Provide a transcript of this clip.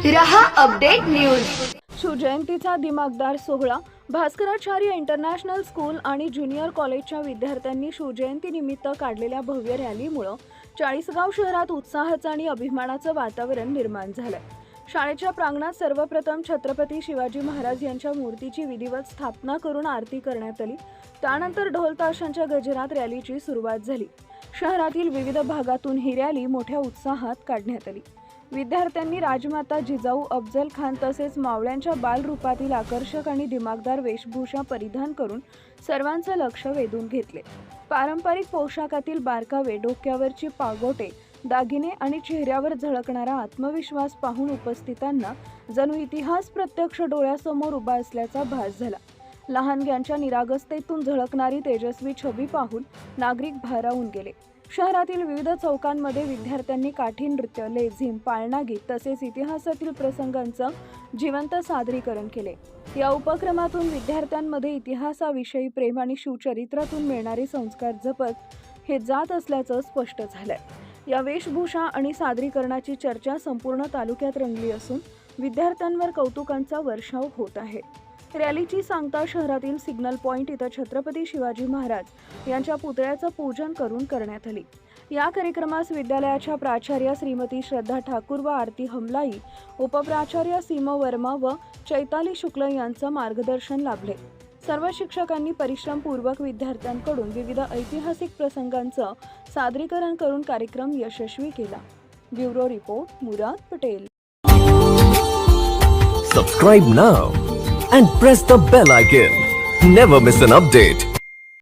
रहा update news. शिवजयंतीचा दिमागदार सोहळा Bhaskaracharya international school आणि ज्युनियर कॉलेजच्या विद्यार्थ्यांनी शिवजयंतीनिमित्त काढलेल्या भव्य रॅलीमुळे चाळीसगाव शहरात उत्साहाचं आणि अभिमानाचं वातावरण निर्माण झालंय। शाळेच्या प्रांगणात सर्वप्रथम छत्रपती शिवाजी महाराज यांच्या मूर्तीची विधिवत स्थापना करून आरती करण्यात आली। त्यानंतर ढोल ताशांच्या गजरात रॅलीची सुरुवात झाली। शहरातील विविध भागातून ही रॅली मोठ्या उत्साहात काढण्यात आली। विद्यार्थ्यांनी राजमाता जिजाऊ अफजल खान तसेच मावळ्यांच्या बालरूपातील आकर्षक आणि दिमागदार वेशभूषा परिधान करून सर्वांचं लक्ष वेधून घेतले। पारंपरिक पोशाखातील बारकावे, डोक्यावरची पागोटे, दागिने आणि चेहऱ्यावर झळकणारा आत्मविश्वास पाहून उपस्थितांना जणू इतिहास प्रत्यक्ष डोळ्यासमोर उभा असल्याचा भास झाला। लहानग्यांच्या निरागसतेतून झळकणारी तेजस्वी छबी पाहून नागरिक भारावून गेले। शहरातील विविध चौकांमध्ये विद्यार्थ्यांनी काठी नृत्य, लेझीम, पाळणा गीत तसेच इतिहासातील प्रसंगांचं जिवंत सादरीकरण केले। या उपक्रमातून विद्यार्थ्यांमध्ये इतिहासाविषयी प्रेम आणि शिवचरित्रातून मिळणारे संस्कार जपत हे जात असल्याचं स्पष्ट झालंय। या वेशभूषा आणि सादरीकरणाची चर्चा संपूर्ण तालुक्यात रंगली असून विद्यार्थ्यांवर कौतुकांचा वर्षाव होत आहे। रॅलीची सांगता शहरातील सिग्नल पॉइंट इथं छत्रपती शिवाजी महाराज यांच्या पुतळ्याचं पूजन करून करण्यात आली। या कार्यक्रमास विद्यालयाच्या प्राचार्य श्रीमती श्रद्धा ठाकूर व आरती हमलाई, उपप्राचार्य सीमा वर्मा व चैताली शुक्ल यांचं मार्गदर्शन लाभले। सर्व शिक्षकांनी परिश्रमपूर्वक विद्यार्थ्यांकडून विविध ऐतिहासिक प्रसंगांचं सादरीकरण करून कार्यक्रम यशस्वी केला। Bureau report Murad Patel. Subscribe now and press the bell icon. Never miss an update.